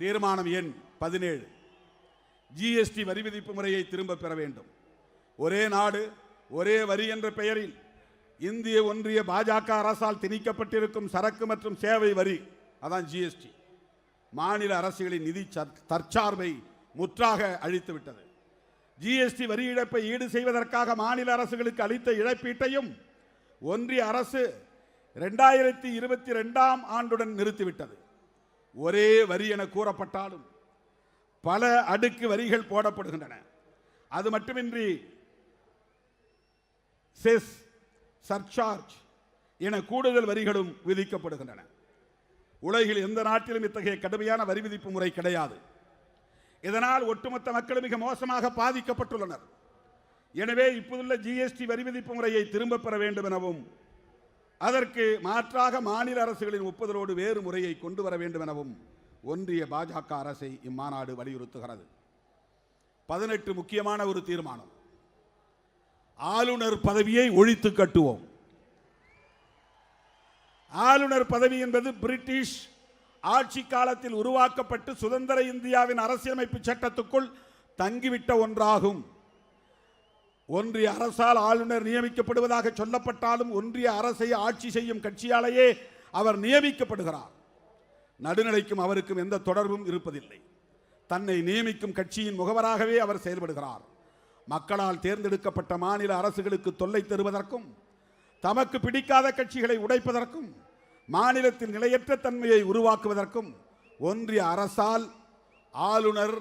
தீர்மானம் எண் 17 ஜிஎஸ்டி வரி விதிப்பு முறையை திரும்ப பெற வேண்டும். ஒரே நாடு ஒரே வரி என்ற பெயரில் இந்திய ஒன்றிய பாஜக அரசால் திணிக்கப்பட்டிருக்கும் சரக்கு மற்றும் சேவை வரி, அதான் ஜிஎஸ்டி, மாநில அரசுகளின் நிதி தற்சார்பை முற்றாக அழித்துவிட்டது. ஜிஎஸ்டி வரி இழப்பை ஈடு செய்வதற்காக மாநில அரசுகளுக்கு அளித்த இழப்பீட்டையும் ஒன்றிய அரசு 2022ஆம் ஆண்டுடன் நிறுத்திவிட்டது. ஒரே வரி என கூறப்பட்டாலும் பல அடுக்கு வரிகள் போடப்படுகின்றன. அது மட்டுமின்றி செஸ், சர்சார்ஜ் என கூடுதல் வரிகளும் விதிக்கப்படுகின்றன. உலகில் எந்த நாட்டிலும் இத்தகைய கடுமையான வரி விதிப்பு முறை கிடையாது. இதனால் ஒட்டுமொத்த மக்கள் மிக மோசமாக பாதிக்கப்பட்டுள்ளனர். எனவே இப்போதுள்ள ஜிஎஸ்டி வரி விதிப்பு முறையை திரும்ப பெற வேண்டும் எனவும் அதற்கு மாற்றாக மாநில அரசுகளின் ஒப்புதலோடு வேறு முறையை கொண்டு வர வேண்டும் எனவும் ஒன்றிய பாஜக அரசை இம்மாநாடு வலியுறுத்துகிறது. 18 முக்கியமான ஒரு தீர்மானம். ஆளுநர் பதவியை ஒழித்து கட்டுவோம். ஆளுநர் பதவி என்பது பிரிட்டிஷ் ஆட்சி காலத்தில் உருவாக்கப்பட்டு சுதந்திர இந்தியாவின் அரசியலமைப்பு சட்டத்துக்குள் தங்கிவிட்ட ஒன்றாகும். ஒன்றிய அரசால் ஆளுநர் நியமிக்கப்படுவதாக சொல்லப்பட்டாலும் ஒன்றிய அரசை ஆட்சி செய்யும் கட்சியாலேயே அவர் நியமிக்கப்படுகிறார். நடுநிலைக்கும் அவருக்கும் எந்த தொடர்பும் இருப்பதில்லை. தன்னை நியமிக்கும் கட்சியின் முகவராகவே அவர் செயல்படுகிறார். மக்களால் தேர்ந்தெடுக்கப்பட்ட மாநில அரசுகளுக்கு தொல்லை தருவதற்கும் தமக்கு பிடிக்காத கட்சிகளை உடைப்பதற்கும் மாநிலத்தில் நிலையற்ற தன்மையை உருவாக்குவதற்கும் ஒன்றிய அரசால் ஆளுநர்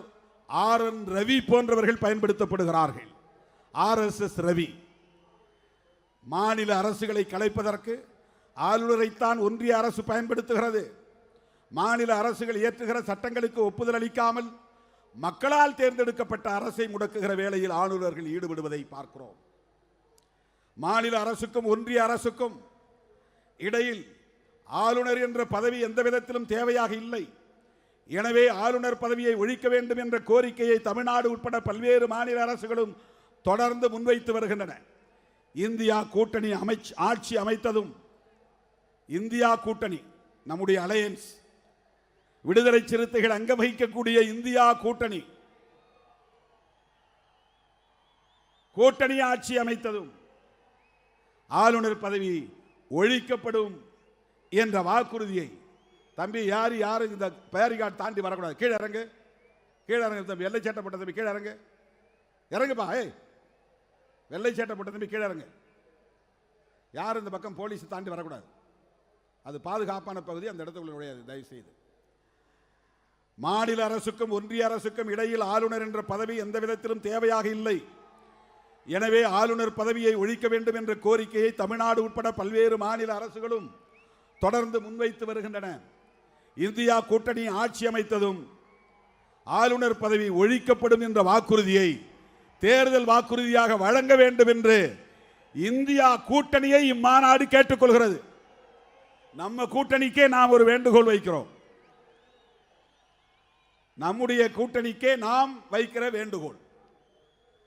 RN ரவி போன்றவர்கள் பயன்படுத்தப்படுகிறார்கள். RSS ரவி மாநில அரசுகளை கலைப்பதற்கு ஆளுநரைத்தான் ஒன்றிய அரசு பயன்படுத்துகிறது. மாநில அரசுகள் இயற்றுகிற சட்டங்களுக்கு ஒப்புதல் அளிக்காமல் மக்களால் தேர்ந்தெடுக்கப்பட்ட அரசை முடக்குகிற வேளையில் ஆளுநர்கள் ஈடுபடுவதை பார்க்கிறோம். மாநில அரசுக்கும் ஒன்றிய அரசுக்கும் இடையில் ஆளுநர் என்ற பதவி எந்த விதத்திலும் தேவையாக இல்லை. எனவே ஆளுநர் பதவியை ஒழிக்க வேண்டும் என்ற கோரிக்கையை தமிழ்நாடு உட்பட பல்வேறு மாநில அரசுகளும் தொடர்ந்து முன்வைத்து வருகின்றன. இந்தியா கூட்டணி ஆட்சி அமைத்ததும் இந்தியா கூட்டணி, நம்முடைய அலையன்ஸ், விடுதலை சிறுத்தைகள் அங்கம் வகிக்கக்கூடிய இந்தியா கூட்டணி ஆட்சி அமைத்ததும் ஆளுநர் பதவி ஒழிக்கப்படும் என்ற வாக்குறுதியை, தம்பி யாரும் இந்த பேரிகார்டு தாண்டி வரக்கூடாது, கீழே இறங்கு தம்பி, வெள்ளை சேட்டப்பட்ட தம்பி கீழே இறங்குப்பா, வெள்ளை சேட்டப்பட்ட தம்பி கீழே இறங்கு. யாரும் இந்த பக்கம் போலீஸ் தாண்டி வரக்கூடாது, அது பாதுகாப்பான பகுதி, அந்த இடத்துக்குள்ள நுழையாது தயவு செய்து. மாநில அரசுக்கும் ஒன்றிய அரசுக்கும் இடையில் ஆளுநர் என்ற பதவி எந்த விதத்திலும் தேவையாக இல்லை. எனவே ஆளுநர் பதவியை ஒழிக்க வேண்டும் என்ற கோரிக்கையை தமிழ்நாடு உட்பட பல்வேறு மாநில அரசுகளும் தொடர்ந்து முன்வைத்து வருகின்றன. இந்தியா கூட்டணி ஆட்சி அமைத்ததும் ஆளுநர் பதவி ஒழிக்கப்படும் என்ற வாக்குறுதியை தேர்தல் வாக்குறுதியாக வழங்க வேண்டும் என்று இந்தியா கூட்டணியை இம்மாநாடு கேட்டுக்கொள்கிறது. நம்ம கூட்டணிக்கே நாம் ஒரு வேண்டுகோள் வைக்கிறோம். நம்முடைய கூட்டணிக்கே நாம் வைக்கிற வேண்டுகோள்,